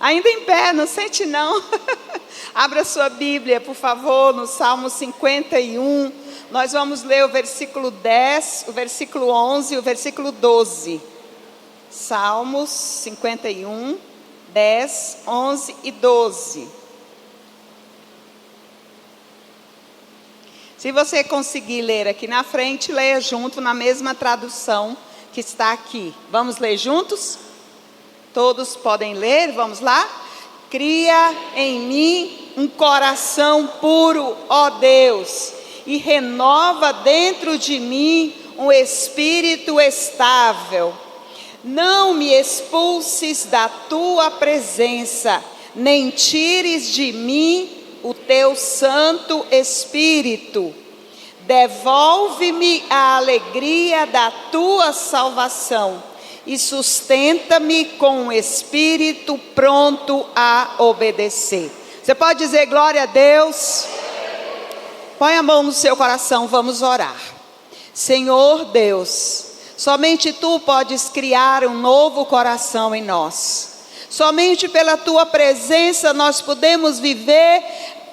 Ainda em pé, não sente não. Abra sua Bíblia, por favor, no Salmo 51. Nós vamos ler o versículo 10, o versículo 11 e o versículo 12. Salmos 51, 10, 11 e 12. Se você conseguir ler aqui na frente, leia junto na mesma tradução que está aqui. Vamos ler juntos? Todos podem ler, vamos lá? Cria em mim um coração puro, ó Deus, e renova dentro de mim um espírito estável. Não me expulses da tua presença, nem tires de mim o teu Santo Espírito. Devolve-me a alegria da tua salvação e sustenta-me com um espírito pronto a obedecer. Você pode dizer glória a Deus? Põe a mão no seu coração, vamos orar. Senhor Deus, somente Tu podes criar um novo coração em nós. Somente pela Tua presença nós podemos viver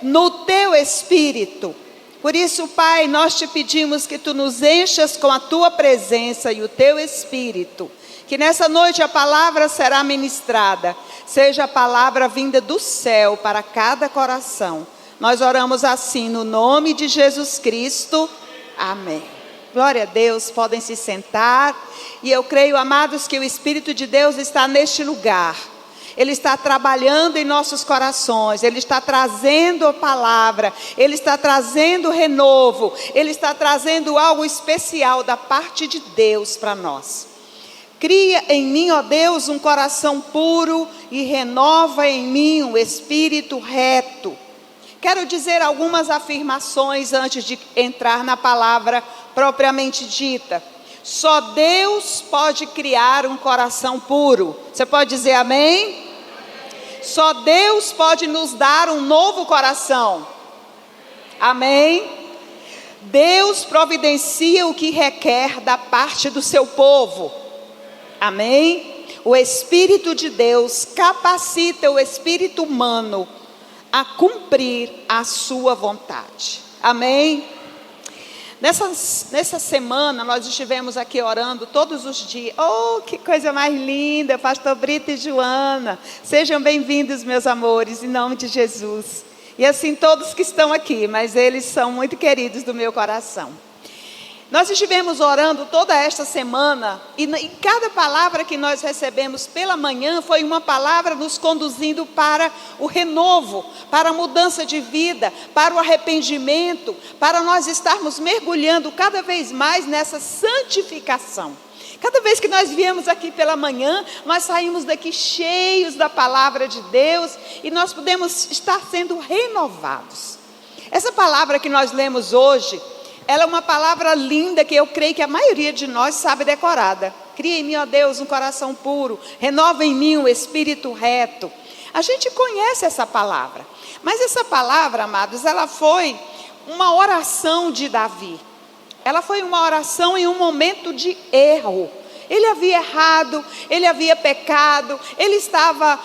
no Teu Espírito. Por isso, Pai, nós Te pedimos que Tu nos enchas com a Tua presença e o Teu Espírito. Que nessa noite a palavra será ministrada, seja a palavra vinda do céu para cada coração. Nós oramos assim no nome de Jesus Cristo. Amém. Glória a Deus, podem se sentar. E eu creio, amados, que o Espírito de Deus está neste lugar. Ele está trabalhando em nossos corações, Ele está trazendo a palavra, Ele está trazendo renovo, Ele está trazendo algo especial da parte de Deus para nós. Cria em mim, ó Deus, um coração puro e renova em mim um espírito reto. Quero dizer algumas afirmações antes de entrar na palavra propriamente dita. Só Deus pode criar um coração puro. Você pode dizer amém? Só Deus pode nos dar um novo coração. Amém? Deus providencia o que requer da parte do seu povo. Amém? O Espírito de Deus capacita o espírito humano a cumprir a sua vontade. Amém? Nessa semana nós estivemos aqui orando todos os dias. Oh, que coisa mais linda, pastor Brito e Joana. Sejam bem-vindos, meus amores, em nome de Jesus. E assim todos que estão aqui, mas eles são muito queridos do meu coração. Nós estivemos orando toda esta semana e cada palavra que nós recebemos pela manhã foi uma palavra nos conduzindo para o renovo, para a mudança de vida, para o arrependimento, para nós estarmos mergulhando cada vez mais nessa santificação. Cada vez que nós viemos aqui pela manhã, nós saímos daqui cheios da palavra de Deus e nós podemos estar sendo renovados. Essa palavra que nós lemos hoje, ela é uma palavra linda que eu creio que a maioria de nós sabe decorada. Cria em mim, ó Deus, um coração puro, renova em mim um espírito reto. A gente conhece essa palavra, mas essa palavra, amados, ela foi uma oração de Davi. Ela foi uma oração em um momento de erro. Ele havia errado, ele havia pecado, ele estava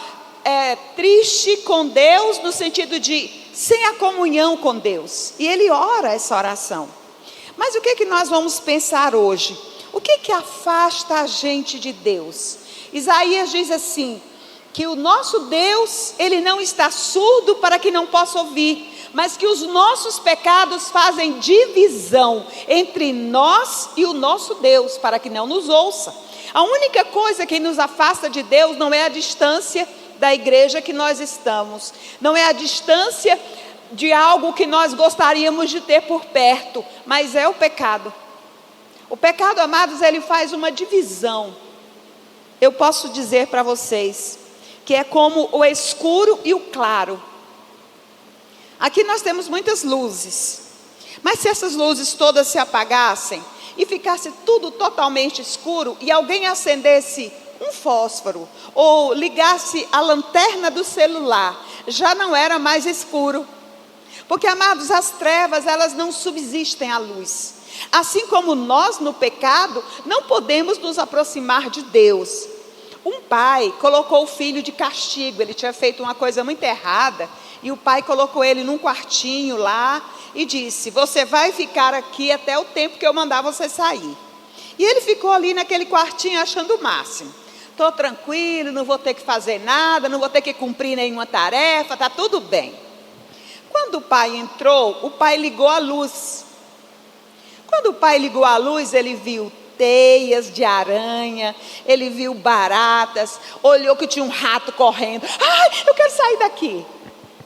triste com Deus no sentido de sem a comunhão com Deus. E ele ora essa oração. Mas o que nós vamos pensar hoje? O que afasta a gente de Deus? Isaías diz assim, que o nosso Deus, Ele não está surdo para que não possa ouvir, mas que os nossos pecados fazem divisão entre nós e o nosso Deus, para que não nos ouça. A única coisa que nos afasta de Deus não é a distância da igreja que nós estamos, não é a distância de algo que nós gostaríamos de ter por perto, mas é o pecado. O pecado, amados, ele faz uma divisão. Eu posso dizer para vocês que é como o escuro e o claro. Aqui nós temos muitas luzes, mas se essas luzes todas se apagassem e ficasse tudo totalmente escuro e alguém acendesse um fósforo ou ligasse a lanterna do celular, já não era mais escuro. Porque, amados, as trevas, elas não subsistem à luz. Assim como nós, no pecado, não podemos nos aproximar de Deus. O Um pai colocou o filho de castigo, ele tinha feito uma coisa muito errada, e o pai colocou ele num quartinho lá e disse: você vai ficar aqui até o tempo que eu mandar você sair. E ele ficou ali naquele quartinho achando o máximo. Estou tranquilo, não vou ter que fazer nada, não vou ter que cumprir nenhuma tarefa, está tudo bem. Quando o pai entrou, o pai ligou a luz. Quando o pai ligou a luz, ele viu teias de aranha, ele viu baratas, olhou que tinha um rato correndo. Ai, eu quero sair daqui.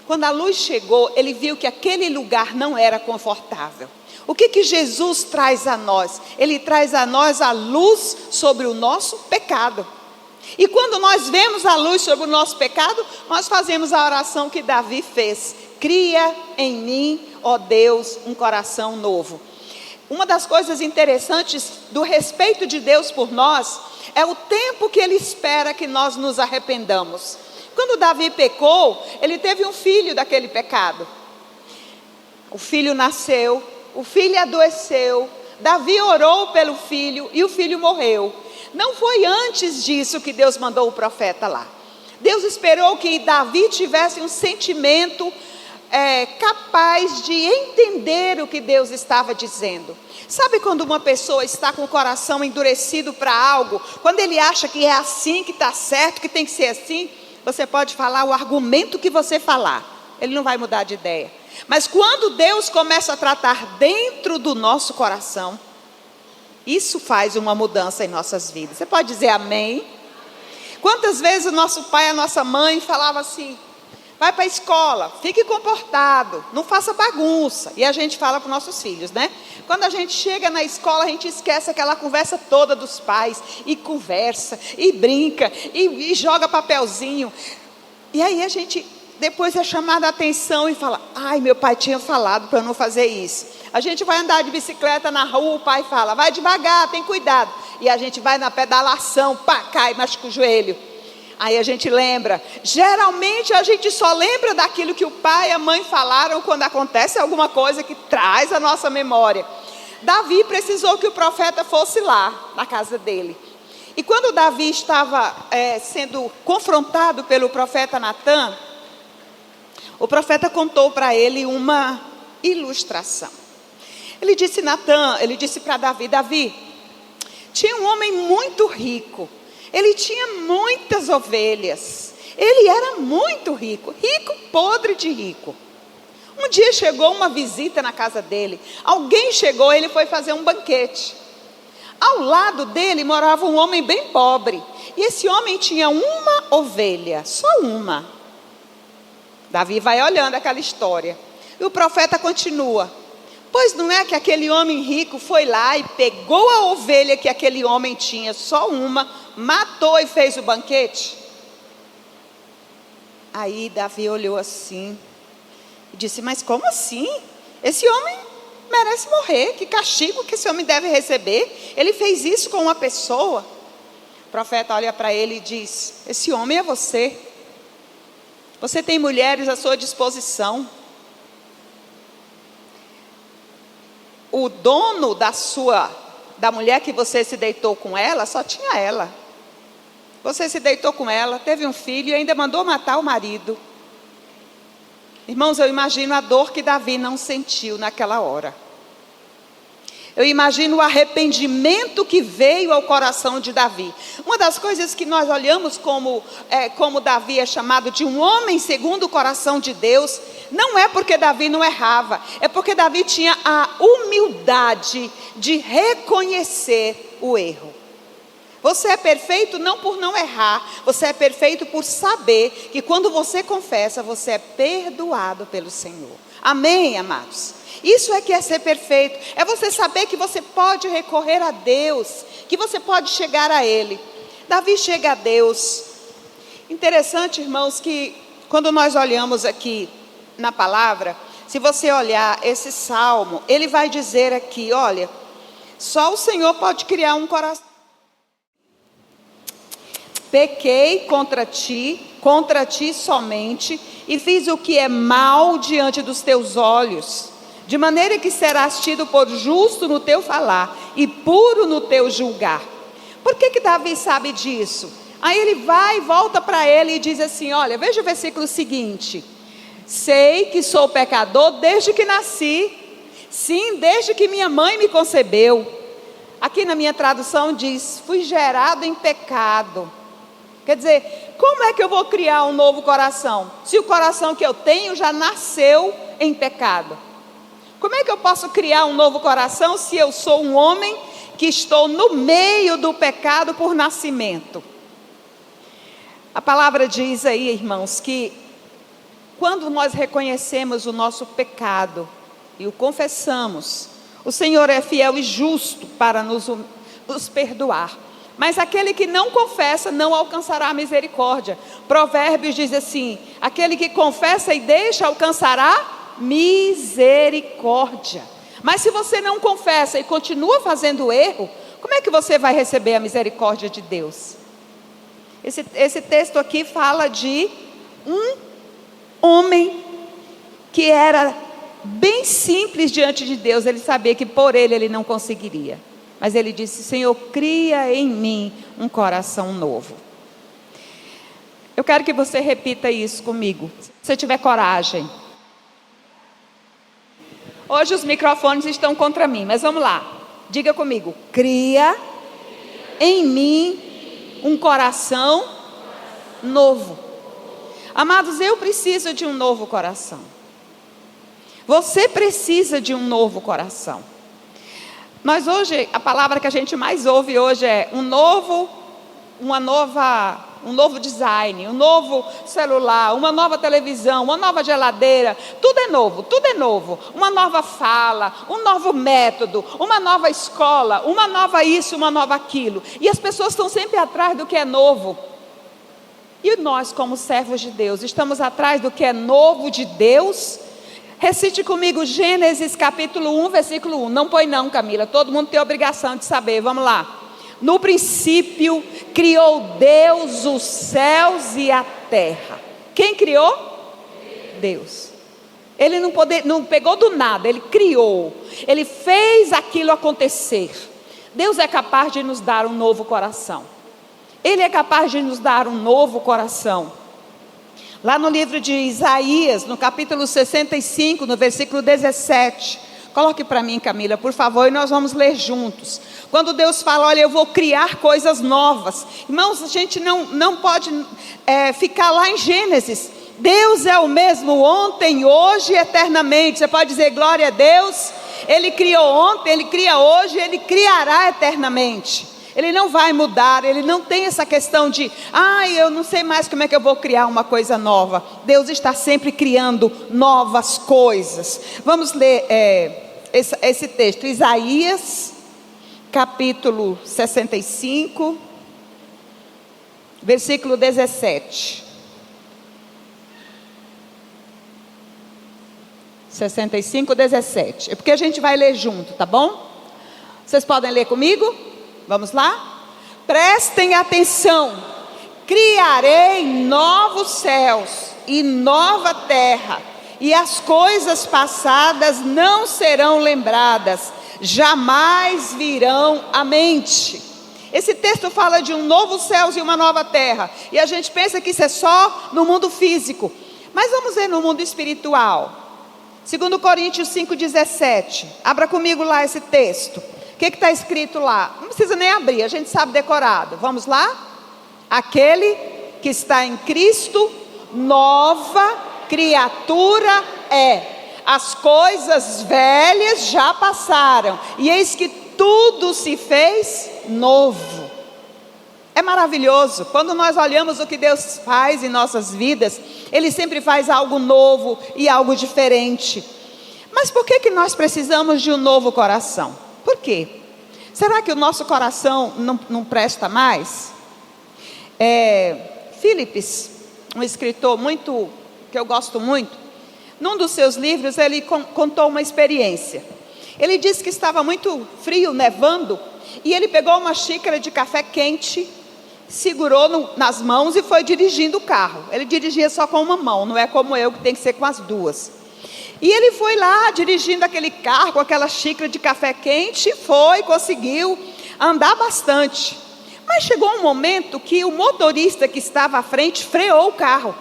Quando a luz chegou, ele viu que aquele lugar não era confortável. O que Jesus traz a nós? Ele traz a nós a luz sobre o nosso pecado. E quando nós vemos a luz sobre o nosso pecado, nós fazemos a oração que Davi fez: cria em mim, ó Deus, um coração novo. Uma das coisas interessantes do respeito de Deus por nós é o tempo que Ele espera que nós nos arrependamos. Quando Davi pecou, ele teve um filho daquele pecado. O filho nasceu, o filho adoeceu, Davi orou pelo filho e o filho morreu. Não foi antes disso que Deus mandou o profeta lá. Deus esperou que Davi tivesse um sentimento capaz de entender o que Deus estava dizendo. Sabe quando uma pessoa está com o coração endurecido para algo, quando ele acha que é assim, que está certo, que tem que ser assim, você pode falar o argumento que você falar, ele não vai mudar de ideia. Mas quando Deus começa a tratar dentro do nosso coração, isso faz uma mudança em nossas vidas. Você pode dizer amém? Quantas vezes o nosso pai, a nossa mãe falava assim: vai para a escola, fique comportado, não faça bagunça. E a gente fala para os nossos filhos, né? Quando a gente chega na escola, a gente esquece aquela conversa toda dos pais, e conversa, e brinca, e joga papelzinho. E aí a gente depois é chamada a atenção e fala: ai, meu pai tinha falado para eu não fazer isso. A gente vai andar de bicicleta na rua, o pai fala: vai devagar, tem cuidado. E a gente vai na pedalação, pá, cai, machuca o joelho. Aí a gente lembra. Geralmente a gente só lembra daquilo que o pai e a mãe falaram quando acontece alguma coisa que traz a nossa memória. Davi precisou que o profeta fosse lá, na casa dele. E quando Davi estava sendo confrontado pelo profeta Natan, o profeta contou para ele uma ilustração. Ele disse para Davi: Davi, tinha um homem muito rico. Ele tinha muitas ovelhas. Ele era muito rico, rico, podre de rico. Um dia chegou uma visita na casa dele. Alguém chegou, ele foi fazer um banquete. Ao lado dele morava um homem bem pobre. E esse homem tinha uma ovelha, só uma. Davi vai olhando aquela história. E o profeta continua: pois não é que aquele homem rico foi lá e pegou a ovelha que aquele homem tinha, só uma, matou e fez o banquete? Aí Davi olhou assim e disse: mas como assim? Esse homem merece morrer. Que castigo que esse homem deve receber? Ele fez isso com uma pessoa. O profeta olha para ele e diz: esse homem é você. Você tem mulheres à sua disposição. O dono da mulher que você se deitou com ela, só tinha ela. Você se deitou com ela, teve um filho e ainda mandou matar o marido. Irmãos, eu imagino a dor que Davi não sentiu naquela hora. Eu imagino o arrependimento que veio ao coração de Davi. Uma das coisas que nós olhamos como Davi é chamado de um homem segundo o coração de Deus, não é porque Davi não errava, é porque Davi tinha a humildade de reconhecer o erro. Você é perfeito não por não errar, você é perfeito por saber que quando você confessa, você é perdoado pelo Senhor. Amém, amados? Isso é que é ser perfeito, é você saber que você pode recorrer a Deus, que você pode chegar a Ele. Davi chega a Deus. Interessante, irmãos, que quando nós olhamos aqui na palavra, se você olhar esse salmo, ele vai dizer aqui: olha, só o Senhor pode criar um coração. Pequei contra ti somente, e fiz o que é mal diante dos teus olhos, de maneira que serás tido por justo no teu falar, e puro no teu julgar. Por que Davi sabe disso? Aí ele vai e volta para ele e diz assim, olha, veja o versículo seguinte. Sei que sou pecador desde que nasci, sim, desde que minha mãe me concebeu. Aqui na minha tradução diz, fui gerado em pecado. Quer dizer, como é que eu vou criar um novo coração, se o coração que eu tenho já nasceu em pecado? Como é que eu posso criar um novo coração se eu sou um homem que estou no meio do pecado por nascimento? A palavra diz aí, irmãos, que quando nós reconhecemos o nosso pecado e o confessamos, o Senhor é fiel e justo para nos perdoar. Mas aquele que não confessa não alcançará a misericórdia. Provérbios diz assim, aquele que confessa e deixa alcançará misericórdia. Mas se você não confessa e continua fazendo erro, como é que você vai receber a misericórdia de Deus? Esse texto aqui fala de um homem que era bem simples diante de Deus. Ele sabia que por ele não conseguiria. Mas ele disse, Senhor, cria em mim um coração novo. Eu quero que você repita isso comigo, se você tiver coragem. Hoje os microfones estão contra mim, mas vamos lá. Diga comigo, cria em mim um coração novo. Amados, eu preciso de um novo coração. Você precisa de um novo coração. Nós hoje, a palavra que a gente mais ouve hoje é um novo design, um novo celular, uma nova televisão, uma nova geladeira, tudo é novo, uma nova fala, um novo método, uma nova escola, uma nova isso, uma nova aquilo, e as pessoas estão sempre atrás do que é novo, e nós como servos de Deus, estamos atrás do que é novo de Deus? Recite comigo Gênesis capítulo 1, versículo 1, não põe não, Camila, todo mundo tem obrigação de saber, vamos lá. No princípio, criou Deus os céus e a terra. Quem criou? Deus. Ele não pegou do nada, Ele criou. Ele fez aquilo acontecer. Deus é capaz de nos dar um novo coração. Ele é capaz de nos dar um novo coração. Lá no livro de Isaías, no capítulo 65, no versículo 17... Coloque para mim, Camila, por favor, e nós vamos ler juntos. Quando Deus fala, olha, eu vou criar coisas novas. Irmãos, a gente não pode ficar lá em Gênesis. Deus é o mesmo ontem, hoje e eternamente. Você pode dizer glória a Deus? Ele criou ontem, Ele cria hoje, Ele criará eternamente. Ele não vai mudar, Ele não tem essa questão de, eu não sei mais como é que eu vou criar uma coisa nova. Deus está sempre criando novas coisas. Vamos ler esse texto, Isaías, capítulo 65, versículo 17. 65, 17. É porque a gente vai ler junto, tá bom? Vocês podem ler comigo? Vamos lá? Prestem atenção. Criarei novos céus e nova terra, e as coisas passadas não serão lembradas, jamais virão à mente. Esse texto fala de um novo céu e uma nova terra, e a gente pensa que isso é só no mundo físico, mas vamos ver no mundo espiritual. 2 Coríntios 5,17, abra comigo lá esse texto. O que está escrito lá? Não precisa nem abrir, a gente sabe decorado. Vamos lá? Aquele que está em Cristo, nova criatura é. As coisas velhas já passaram, e eis que tudo se fez novo. É maravilhoso, quando nós olhamos o que Deus faz em nossas vidas, Ele sempre faz algo novo e algo diferente. Mas por que nós precisamos de um novo coração? Por quê? Será que o nosso coração não presta mais? Philips, um escritor que eu gosto muito, num dos seus livros ele contou uma experiência. Ele disse que estava muito frio, nevando, e ele pegou uma xícara de café quente, segurou nas mãos e foi dirigindo o carro. Ele dirigia só com uma mão, não é como eu que tem que ser com as duas. E ele foi lá dirigindo aquele carro com aquela xícara de café quente, conseguiu andar bastante. Mas chegou um momento que o motorista que estava à frente freou o carro.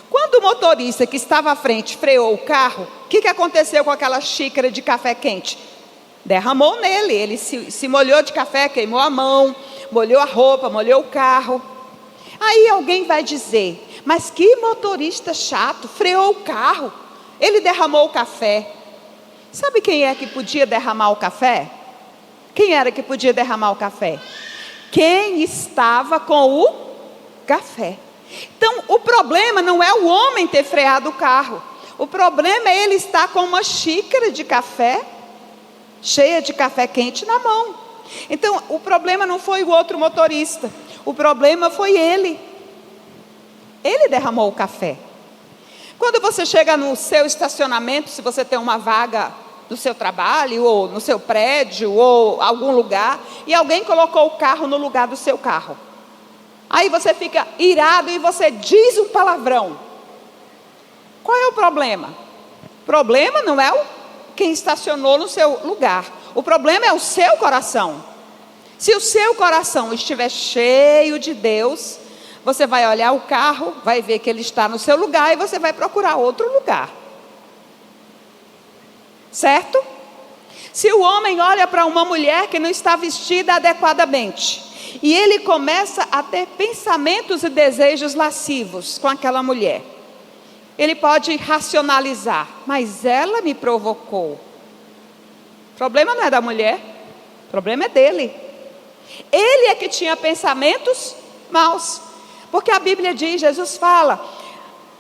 Quando o motorista que estava à frente freou o carro, o que aconteceu com aquela xícara de café quente? Derramou nele, ele se molhou de café, queimou a mão, molhou a roupa, molhou o carro. Aí alguém vai dizer, mas que motorista chato, freou o carro, ele derramou o café. Sabe quem é que podia derramar o café? Quem era que podia derramar o café? Quem estava com o café. Então, o problema não é o homem ter freado o carro. O problema é ele estar com uma xícara de café, cheia de café quente na mão. Então, o problema não foi o outro motorista. O problema foi ele. Ele derramou o café. Quando você chega no seu estacionamento, se você tem uma vaga no seu trabalho, ou no seu prédio, ou algum lugar, e alguém colocou o carro no lugar do seu carro. Aí você fica irado e você diz um palavrão. Qual é o problema? O problema não é quem estacionou no seu lugar. O problema é o seu coração. Se o seu coração estiver cheio de Deus, você vai olhar o carro, vai ver que ele está no seu lugar e você vai procurar outro lugar. Certo? Se o homem olha para uma mulher que não está vestida adequadamente, e ele começa a ter pensamentos e desejos lascivos com aquela mulher, ele pode racionalizar, mas ela me provocou. O problema não é da mulher, o problema é dele. Ele é que tinha pensamentos maus, porque a Bíblia diz, Jesus fala,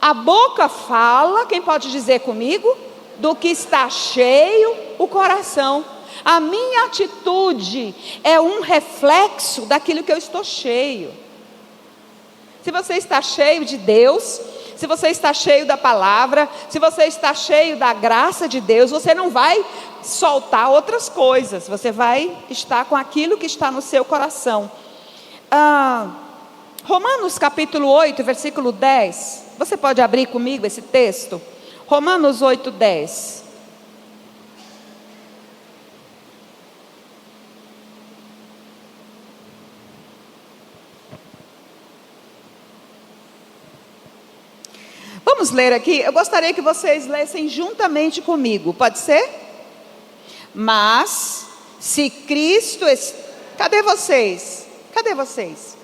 a boca fala, quem pode dizer comigo? Do que está cheio o coração. A minha atitude é um reflexo daquilo que eu estou cheio. Se você está cheio de Deus, se você está cheio da palavra, se você está cheio da graça de Deus, você não vai soltar outras coisas, você vai estar com aquilo que está no seu coração. Romanos capítulo 8, versículo 10, você pode abrir comigo esse texto? Romanos 8, 10. Vamos ler aqui, eu gostaria que vocês lessem juntamente comigo, pode ser? Mas, se Cristo... Cadê vocês? Cadê vocês?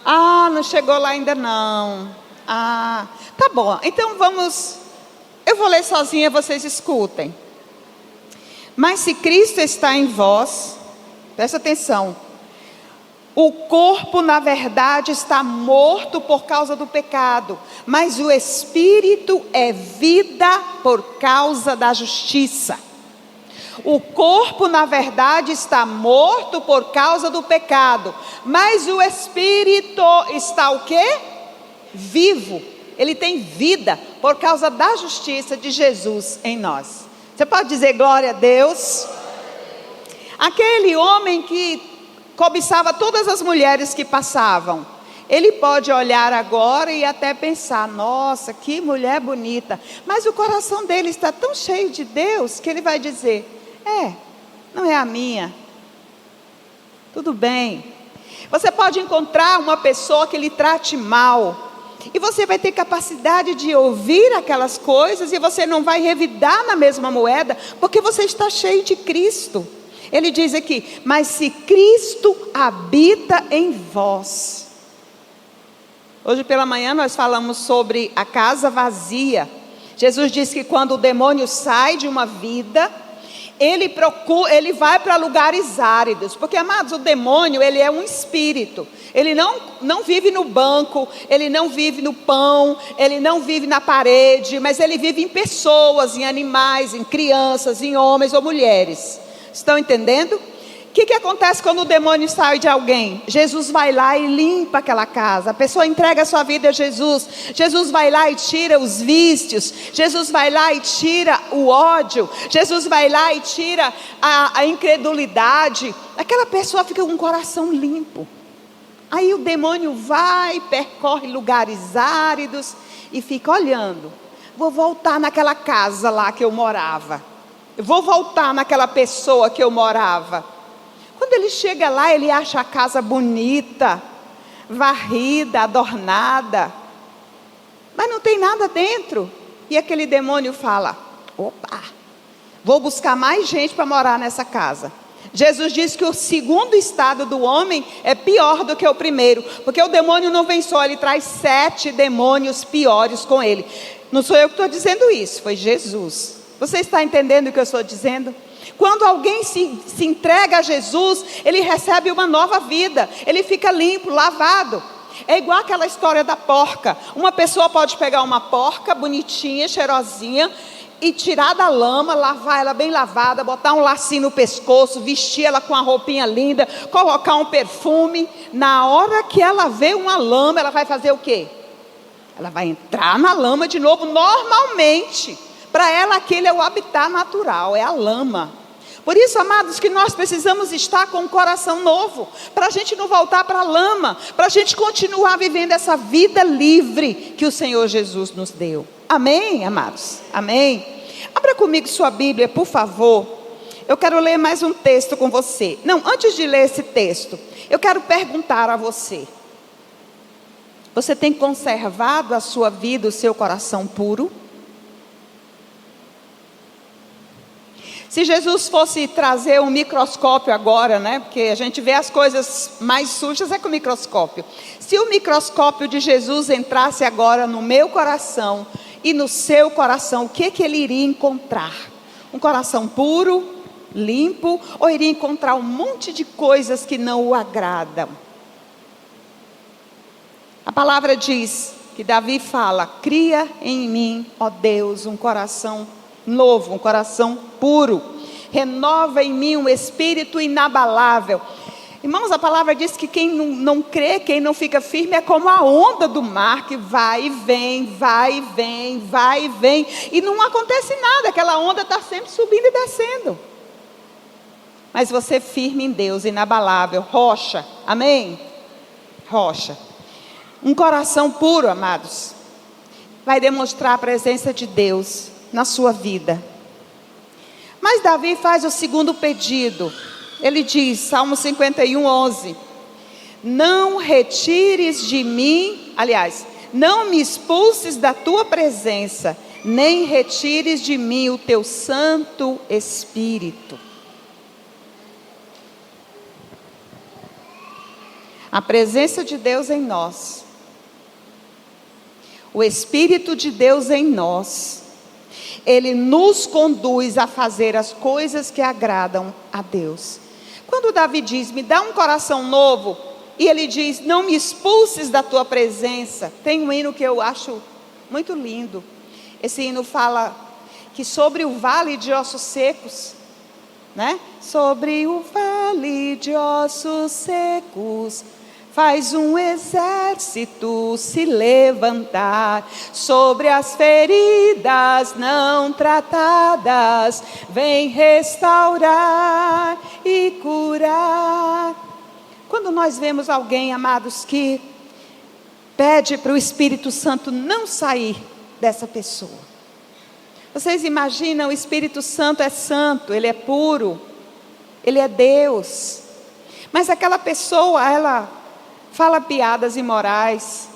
Não chegou lá ainda não. Tá bom, então vamos... Eu vou ler sozinha, vocês escutem. Mas se Cristo está em vós, presta atenção, o corpo na verdade está morto por causa do pecado, mas o espírito é vida por causa da justiça. O corpo na verdade está morto por causa do pecado, mas o espírito está o quê? Vivo. Ele tem vida por causa da justiça de Jesus em nós. Você pode dizer glória a Deus? Aquele homem que cobiçava todas as mulheres que passavam, ele pode olhar agora e até pensar, nossa, que mulher bonita, mas o coração dele está tão cheio de Deus, que ele vai dizer, não é a minha, tudo bem. Você pode encontrar uma pessoa que lhe trate mal, e você vai ter capacidade de ouvir aquelas coisas, e você não vai revidar na mesma moeda, porque você está cheio de Cristo. Ele diz aqui, mas se Cristo habita em vós. Hoje pela manhã nós falamos sobre a casa vazia. Jesus disse que quando o demônio sai de uma vida, ele vai para lugares áridos. Porque, amados, o demônio, ele é um espírito. Ele não vive no banco, ele não vive no pão, ele não vive na parede, mas ele vive em pessoas, em animais, em crianças, em homens ou mulheres. Estão entendendo? O que acontece quando o demônio sai de alguém? Jesus vai lá e limpa aquela casa. A pessoa entrega a sua vida a Jesus. Jesus vai lá e tira os vícios. Jesus vai lá e tira o ódio. Jesus vai lá e tira a incredulidade. Aquela pessoa fica com o coração limpo. Aí o demônio vai, percorre lugares áridos e fica olhando. Vou voltar naquela casa lá que eu morava. Eu vou voltar naquela pessoa que eu morava. Quando ele chega lá, ele acha a casa bonita, varrida, adornada, mas não tem nada dentro. E aquele demônio fala: opa, vou buscar mais gente para morar nessa casa. Jesus diz que o segundo estado do homem é pior do que o primeiro, porque o demônio não vem só, ele traz 7 demônios piores com ele. Não sou eu que estou dizendo isso, foi Jesus. Você está entendendo o que eu estou dizendo? Quando alguém se entrega a Jesus, ele recebe uma nova vida, ele fica limpo, lavado. É igual aquela história da porca. Uma pessoa pode pegar uma porca bonitinha, cheirosinha, e tirar da lama, lavar ela bem lavada, botar um lacinho no pescoço, vestir ela com uma roupinha linda, colocar um perfume. Na hora que ela vê uma lama, ela vai fazer o quê? Ela vai entrar na lama de novo, normalmente. Para ela aquele é o habitat natural, é a lama. Por isso, amados, que nós precisamos estar com um coração novo, para a gente não voltar para a lama, para a gente continuar vivendo essa vida livre que o Senhor Jesus nos deu. Amém, amados? Amém? Abra comigo sua Bíblia, por favor. Eu quero ler mais um texto com você. Não, antes de ler esse texto, eu quero perguntar a você: você tem conservado a sua vida, o seu coração puro? Se Jesus fosse trazer um microscópio agora, né? Porque a gente vê as coisas mais sujas é com o microscópio. Se o microscópio de Jesus entrasse agora no meu coração e no seu coração, o que ele iria encontrar? Um coração puro, limpo, ou iria encontrar um monte de coisas que não o agradam? A palavra diz que Davi fala: cria em mim, ó Deus, um coração novo, um coração puro, renova em mim um espírito inabalável. Irmãos, a palavra diz que quem não crê, quem não fica firme, é como a onda do mar, que vai e vem, vai e vem, vai e vem, e não acontece nada, aquela onda está sempre subindo e descendo. Mas você firme em Deus, inabalável, rocha, amém? Rocha. Um coração puro, amados, vai demonstrar a presença de Deus na sua vida. Mas Davi faz o segundo pedido. Ele diz, Salmo 51:11: não retires de mim, aliás, não me expulses da tua presença, nem retires de mim o teu Santo Espírito. A presença de Deus em nós, o Espírito de Deus em nós, ele nos conduz a fazer as coisas que agradam a Deus. Quando Davi diz, me dá um coração novo, e ele diz, não me expulses da tua presença, tem um hino que eu acho muito lindo. Esse hino fala que sobre o vale de ossos secos, né? Sobre o vale de ossos secos, faz um exército se levantar, sobre as feridas não tratadas, vem restaurar e curar. Quando nós vemos alguém, amados, que pede para o Espírito Santo não sair dessa pessoa. Vocês imaginam, o Espírito Santo é santo, ele é puro, ele é Deus. Mas aquela pessoa, ela fala piadas imorais,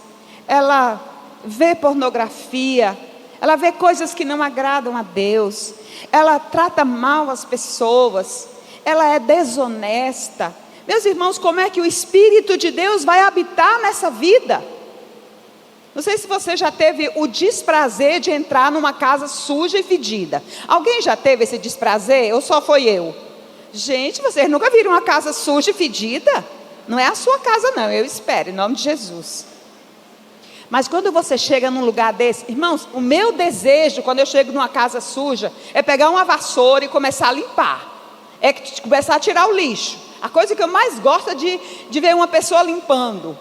ela vê pornografia, ela vê coisas que não agradam a Deus, ela trata mal as pessoas, ela é desonesta. Meus irmãos, como é que o Espírito de Deus vai habitar nessa vida? Não sei se você já teve o desprazer de entrar numa casa suja e fedida. Alguém já teve esse desprazer ou só foi eu? Gente, vocês nunca viram uma casa suja e fedida? Não é a sua casa não, eu espero, em nome de Jesus. Mas quando você chega num lugar desse, irmãos, o meu desejo quando eu chego numa casa suja é pegar uma vassoura e começar a limpar. É começar a tirar o lixo. A coisa que eu mais gosto é de ver uma pessoa limpando.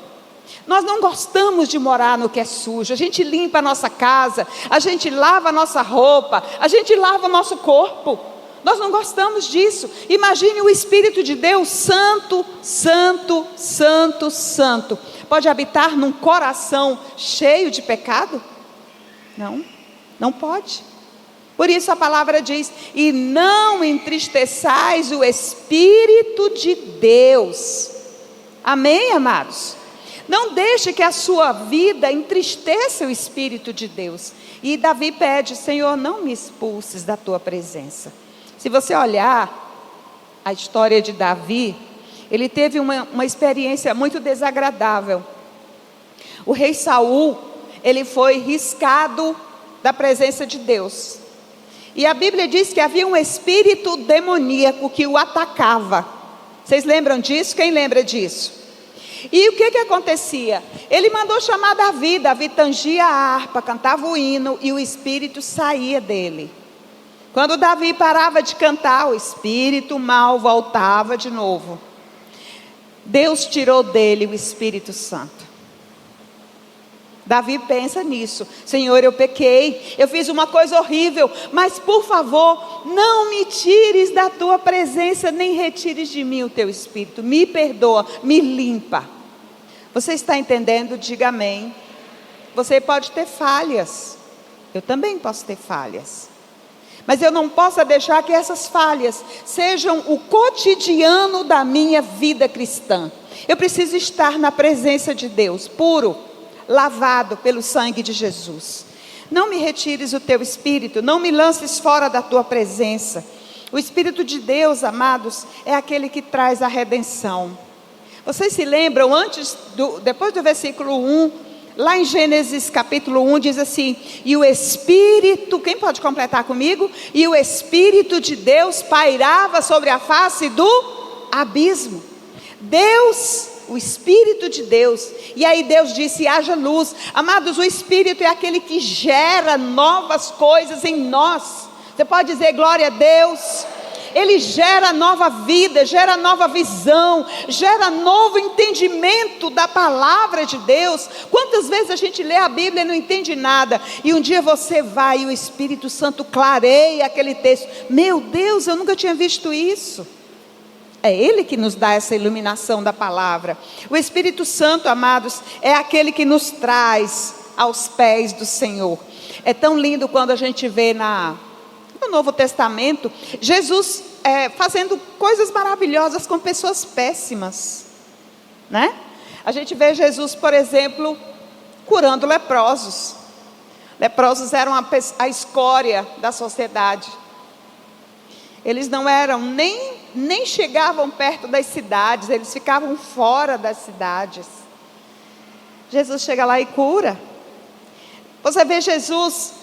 Nós não gostamos de morar no que é sujo. A gente limpa a nossa casa, a gente lava a nossa roupa, a gente lava o nosso corpo. Nós não gostamos disso. Imagine o Espírito de Deus, santo, santo, santo, santo. Pode habitar num coração cheio de pecado? Não, não pode. Por isso a palavra diz: e não entristeçais o Espírito de Deus. Amém, amados? Não deixe que a sua vida entristeça o Espírito de Deus. E Davi pede: Senhor, não me expulses da tua presença. Se você olhar a história de Davi, ele teve uma experiência muito desagradável. O rei Saul, ele foi riscado da presença de Deus. E a Bíblia diz que havia um espírito demoníaco que o atacava. Vocês lembram disso? Quem lembra disso? E o que acontecia? Ele mandou chamar Davi. Davi tangia a harpa, cantava o hino e o espírito saía dele. Quando Davi parava de cantar, o espírito mal voltava de novo. Deus tirou dele o Espírito Santo. Davi pensa nisso: Senhor, eu pequei, eu fiz uma coisa horrível, mas por favor, não me tires da tua presença, nem retires de mim o teu Espírito. Me perdoa, me limpa. Você está entendendo? Diga amém. Você pode ter falhas, eu também posso ter falhas, mas eu não posso deixar que essas falhas sejam o cotidiano da minha vida cristã. Eu preciso estar na presença de Deus, puro, lavado pelo sangue de Jesus. Não me retires o teu Espírito, não me lances fora da tua presença. O Espírito de Deus, amados, é aquele que traz a redenção. Vocês se lembram, depois do versículo 1, lá em Gênesis capítulo 1 diz assim: e o Espírito, quem pode completar comigo? E o Espírito de Deus pairava sobre a face do abismo. Deus, o Espírito de Deus, e aí Deus disse: haja luz. Amados, o Espírito é aquele que gera novas coisas em nós. Você pode dizer glória a Deus? Ele gera nova vida, gera nova visão, gera novo entendimento da palavra de Deus. Quantas vezes a gente lê a Bíblia e não entende nada, e um dia você vai e o Espírito Santo clareia aquele texto. Meu Deus, eu nunca tinha visto isso. É Ele que nos dá essa iluminação da palavra. O Espírito Santo, amados, é aquele que nos traz aos pés do Senhor. É tão lindo quando a gente vê no Novo Testamento, Jesus fazendo coisas maravilhosas com pessoas péssimas, né? A gente vê Jesus, por exemplo, curando leprosos. Leprosos eram a escória da sociedade. Eles não eram, nem chegavam perto das cidades, eles ficavam fora das cidades. Jesus chega lá e cura. Você vê Jesus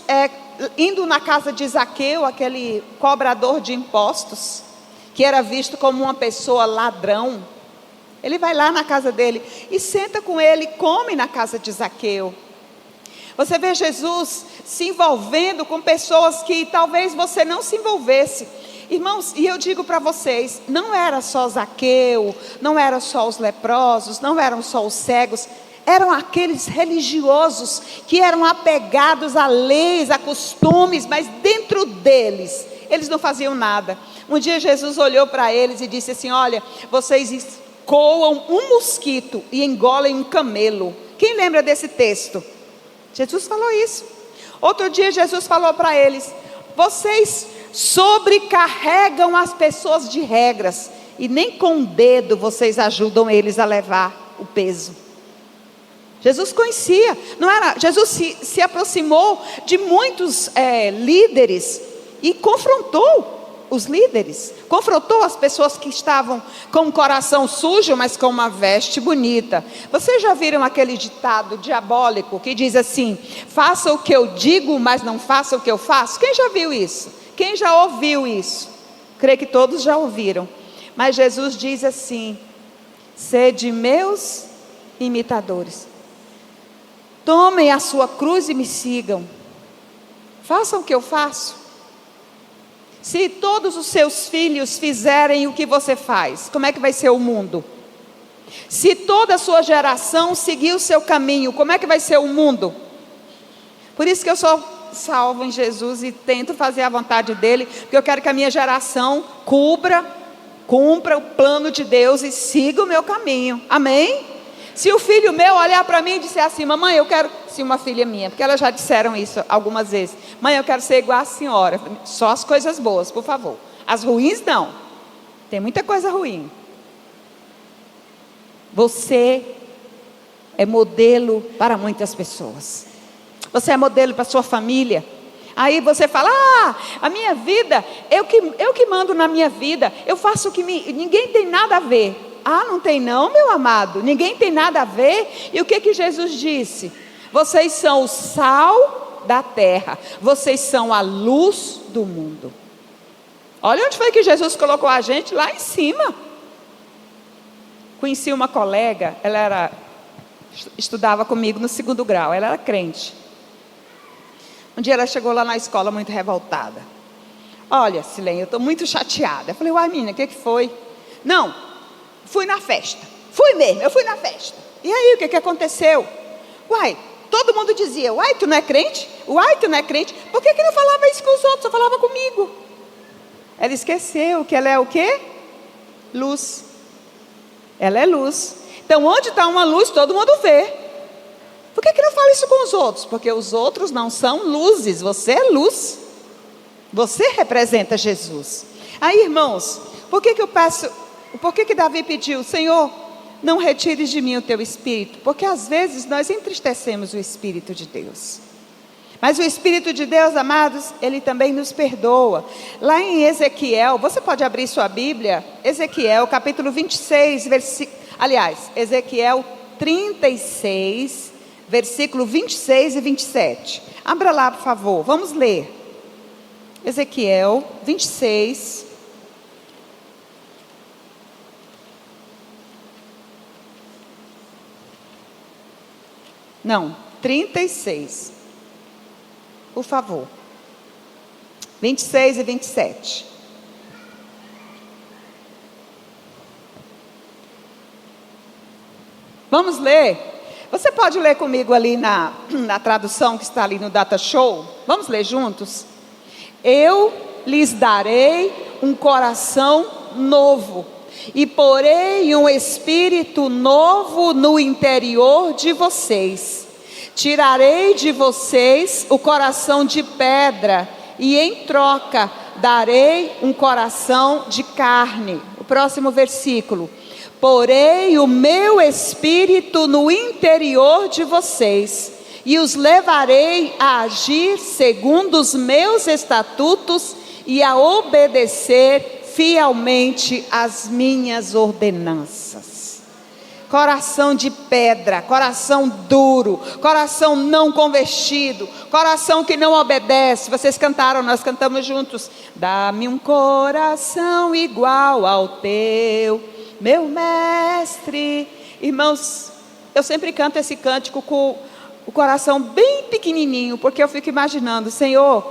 indo na casa de Zaqueu, aquele cobrador de impostos, que era visto como uma pessoa ladrão. Ele vai lá na casa dele e senta com ele, come na casa de Zaqueu. Você vê Jesus se envolvendo com pessoas que talvez você não se envolvesse. Irmãos, e eu digo para vocês, não era só Zaqueu, não eram só os leprosos, não eram só os cegos, eram aqueles religiosos que eram apegados a leis, a costumes, mas dentro deles, eles não faziam nada. Um dia Jesus olhou para eles e disse assim: olha, vocês escoam um mosquito e engolem um camelo. Quem lembra desse texto? Jesus falou isso. Outro dia Jesus falou para eles: vocês sobrecarregam as pessoas de regras, e nem com o dedo vocês ajudam eles a levar o peso. Jesus conhecia, não era? Jesus se aproximou de muitos líderes e confrontou os líderes, confrontou as pessoas que estavam com o coração sujo, mas com uma veste bonita. Vocês já viram aquele ditado diabólico que diz assim: faça o que eu digo, mas não faça o que eu faço? Quem já viu isso? Quem já ouviu isso? Creio que todos já ouviram. Mas Jesus diz assim: sede meus imitadores, tomem a sua cruz e me sigam. Façam o que eu faço. Se todos os seus filhos fizerem o que você faz, como é que vai ser o mundo? Se toda a sua geração seguir o seu caminho, como é que vai ser o mundo? Por isso que eu sou salvo em Jesus e tento fazer a vontade dele, porque eu quero que a minha geração cumpra o plano de Deus e siga o meu caminho. Amém? Se o filho meu olhar para mim e disser assim: mamãe, eu quero fosse uma filha minha, porque elas já disseram isso algumas vezes. Mãe, eu quero ser igual a senhora, só as coisas boas, por favor. As ruins não, tem muita coisa ruim. Você é modelo para muitas pessoas. Você é modelo para a sua família. Aí você fala, a minha vida, eu que mando na minha vida, eu faço o que ninguém tem nada a ver. Não tem não, meu amado, ninguém tem nada a ver. E o que Jesus disse? Vocês são o sal da terra, vocês são a luz do mundo. Olha onde foi que Jesus colocou a gente, lá em cima. Conheci uma colega, ela estudava comigo no 2º grau, ela era crente. Um dia ela chegou lá na escola muito revoltada. Olha, Silene, eu estou muito chateada. Eu falei, uai, menina, o que foi? Não, fui na festa. Fui mesmo, eu fui na festa. E aí, o que aconteceu? Uai, todo mundo dizia, uai, tu não é crente? Uai, tu não é crente? Por que não falava isso com os outros, só falava comigo? Ela esqueceu que ela é o quê? Luz. Ela é luz. Então, onde está uma luz, todo mundo vê. Por que não fala isso com os outros? Porque os outros não são luzes, você é luz. Você representa Jesus. Aí, irmãos, por que Davi pediu, Senhor, não retires de mim o teu Espírito? Porque às vezes nós entristecemos o Espírito de Deus. Mas o Espírito de Deus, amados, Ele também nos perdoa. Lá em Ezequiel, você pode abrir sua Bíblia, Ezequiel capítulo 26, Ezequiel 36, versículo 26 e 27. Abra lá, por favor, vamos ler. Ezequiel 26. Não, 36. Por favor. 26 e 27. Vamos ler. Você pode ler comigo ali na tradução que está ali no Data Show? Vamos ler juntos? Eu lhes darei um coração novo e porei um espírito novo no interior de vocês. Tirarei de vocês o coração de pedra e em troca darei um coração de carne. O próximo versículo. Porei o meu espírito no interior de vocês e os levarei a agir segundo os meus estatutos e a obedecer fielmente as minhas ordenanças. Coração de pedra, coração duro, coração não convertido, coração que não obedece. Vocês cantaram, nós cantamos juntos. Dá-me um coração igual ao teu, meu mestre. Irmãos, eu sempre canto esse cântico com o coração bem pequenininho, porque eu fico imaginando, Senhor,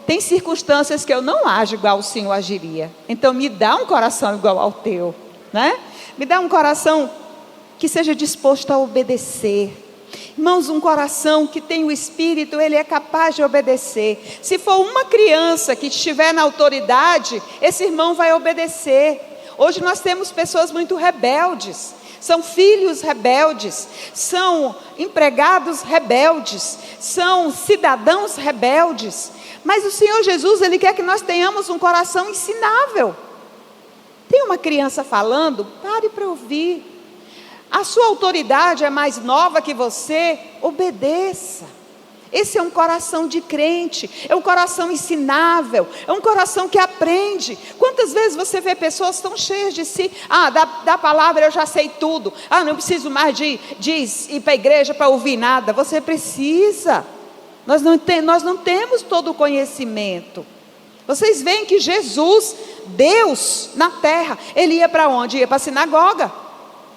tem circunstâncias que eu não ajo igual o Senhor agiria. Então me dá um coração igual ao teu, né? Me dá um coração que seja disposto a obedecer. Irmãos, um coração que tem o Espírito, ele é capaz de obedecer. Se for uma criança que estiver na autoridade, esse irmão vai obedecer. Hoje nós temos pessoas muito rebeldes, são filhos rebeldes, são empregados rebeldes, são cidadãos rebeldes. Mas o Senhor Jesus, Ele quer que nós tenhamos um coração ensinável. Tem uma criança falando, pare para ouvir. A sua autoridade é mais nova que você, obedeça. Esse é um coração de crente, é um coração ensinável, é um coração que aprende. Quantas vezes você vê pessoas tão cheias de si, da palavra eu já sei tudo, não preciso mais de ir para a igreja para ouvir nada. Você precisa, nós não temos todo o conhecimento. Vocês veem que Jesus, Deus na terra, Ele ia para onde? Ia para a sinagoga,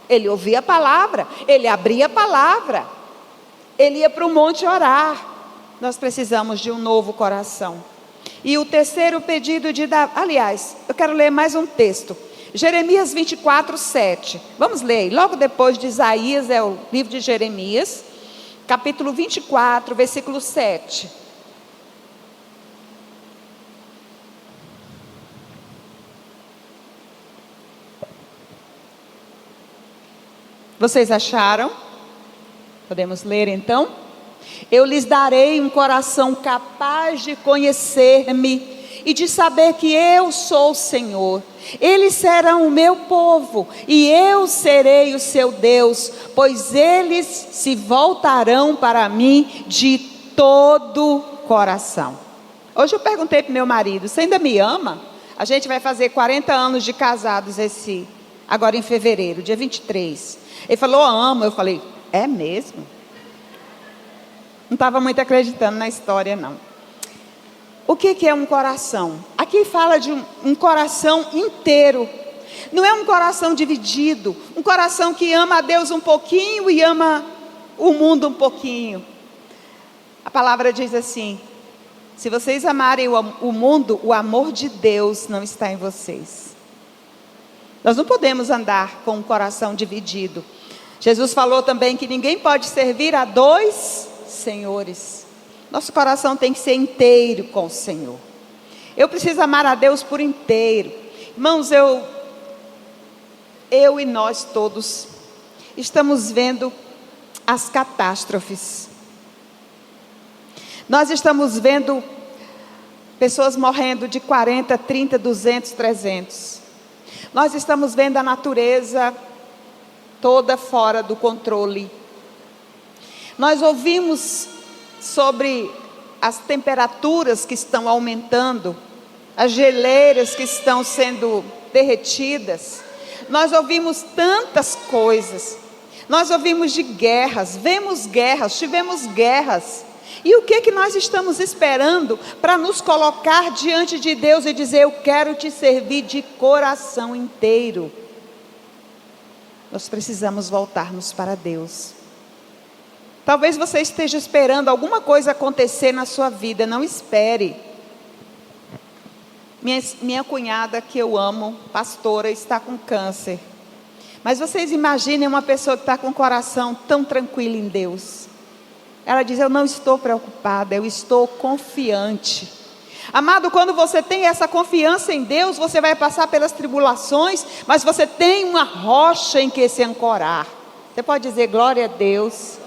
Ele ouvia a palavra, Ele abria a palavra, Ele ia para o monte orar. Nós precisamos de um novo coração. E o terceiro pedido de Davi, aliás, eu quero ler mais um texto, Jeremias 24, 7. Vamos ler, logo depois de Isaías é o livro de Jeremias, capítulo 24, versículo 7. Vocês acharam? Podemos ler então? Eu lhes darei um coração capaz de conhecer-me e de saber que eu sou o Senhor. Eles serão o meu povo e eu serei o seu Deus, pois eles se voltarão para mim de todo o coração. Hoje eu perguntei para o meu marido: você ainda me ama? A gente vai fazer 40 anos de casados agora em fevereiro, dia 23. Ele falou: amo. Eu falei: é mesmo? Não estava muito acreditando na história, não. O que é um coração? Aqui fala de um coração inteiro. Não é um coração dividido. Um coração que ama a Deus um pouquinho e ama o mundo um pouquinho. A palavra diz assim: se vocês amarem o mundo, o amor de Deus não está em vocês. Nós não podemos andar com um coração dividido. Jesus falou também que ninguém pode servir a dois senhores. Nosso coração tem que ser inteiro com o Senhor. Eu preciso amar a Deus por inteiro. Irmãos, eu e nós todos estamos vendo as catástrofes. Nós estamos vendo pessoas morrendo de 40, 30, 200, 300. Nós estamos vendo a natureza toda fora do controle. Nós ouvimos sobre as temperaturas que estão aumentando, as geleiras que estão sendo derretidas. Nós ouvimos tantas coisas. Nós ouvimos de guerras, vemos guerras, tivemos guerras. E o que nós estamos esperando para nos colocar diante de Deus e dizer: eu quero te servir de coração inteiro? Nós precisamos voltar-nos para Deus. Talvez você esteja esperando alguma coisa acontecer na sua vida. Não espere. Minha cunhada, que eu amo, pastora, está com câncer. Mas vocês imaginem uma pessoa que está com o coração tão tranquilo em Deus. Ela diz: eu não estou preocupada, eu estou confiante. Amado, quando você tem essa confiança em Deus, você vai passar pelas tribulações, mas você tem uma rocha em que se ancorar. Você pode dizer glória a Deus.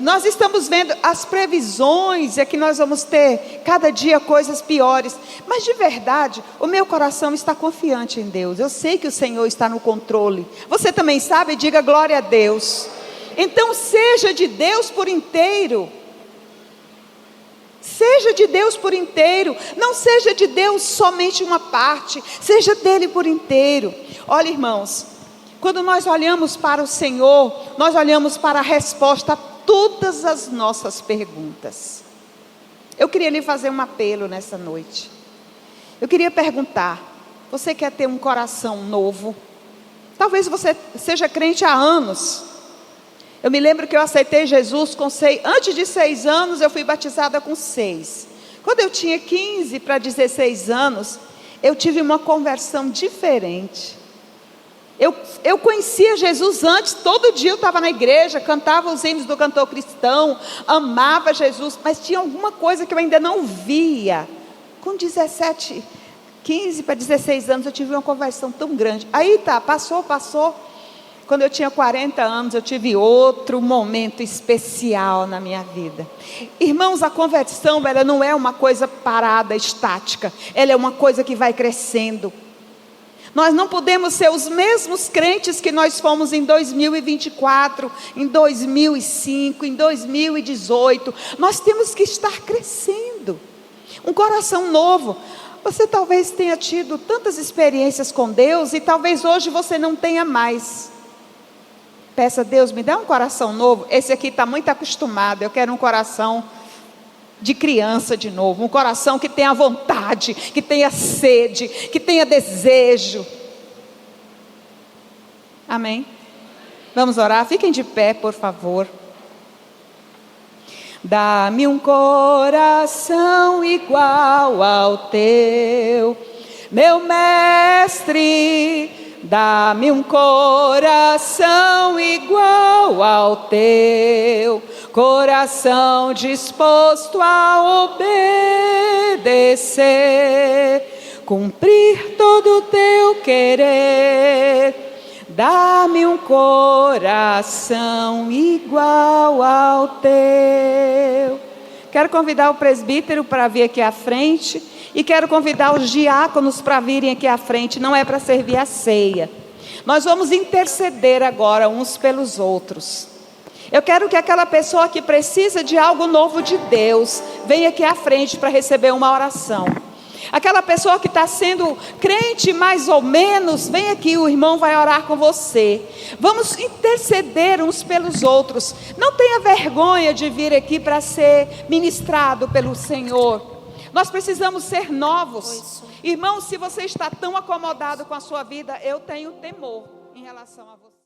Nós estamos vendo as previsões, é que nós vamos ter cada dia coisas piores, mas de verdade, o meu coração está confiante em Deus. Eu sei que o Senhor está no controle. Você também sabe? Diga glória a Deus. Então seja de Deus por inteiro. Seja de Deus por inteiro. Não seja de Deus somente uma parte. Seja dele por inteiro. Olha, irmãos, quando nós olhamos para o Senhor, nós olhamos para a resposta a todas as nossas perguntas. Eu queria lhe fazer um apelo nessa noite. Eu queria perguntar: você quer ter um coração novo? Talvez você seja crente há anos. Eu me lembro que eu aceitei Jesus antes de 6 anos, eu fui batizada com 6. Quando eu tinha 15 para 16 anos, eu tive uma conversão diferente. Eu conhecia Jesus antes, todo dia eu estava na igreja, cantava os hinos do cantor cristão, amava Jesus, mas tinha alguma coisa que eu ainda não via. Com 17, 15 para 16 anos, eu tive uma conversão tão grande. Aí passou. Quando eu tinha 40 anos, eu tive outro momento especial na minha vida. Irmãos, a conversão, ela não é uma coisa parada, estática. Ela é uma coisa que vai crescendo. Nós não podemos ser os mesmos crentes que nós fomos em 2024, em 2005, em 2018. Nós temos que estar crescendo. Um coração novo. Você talvez tenha tido tantas experiências com Deus e talvez hoje você não tenha mais. Peça a Deus: me dá um coração novo. Esse aqui está muito acostumado. Eu quero um coração de criança de novo, um coração que tenha vontade, que tenha sede, que tenha desejo. Amém? Vamos orar? Fiquem de pé, por favor. Dá-me um coração igual ao teu, meu mestre. Dá-me um coração igual ao teu, coração disposto a obedecer, cumprir todo o teu querer. Dá-me um coração igual ao teu. Quero convidar o presbítero para vir aqui à frente. E quero convidar os diáconos para virem aqui à frente. Não é para servir a ceia. Nós vamos interceder agora uns pelos outros. Eu quero que aquela pessoa que precisa de algo novo de Deus venha aqui à frente para receber uma oração. Aquela pessoa que está sendo crente mais ou menos, vem aqui, o irmão vai orar com você. Vamos interceder uns pelos outros. Não tenha vergonha de vir aqui para ser ministrado pelo Senhor. Nós precisamos ser novos. Irmão, se você está tão acomodado com a sua vida, eu tenho temor em relação a você.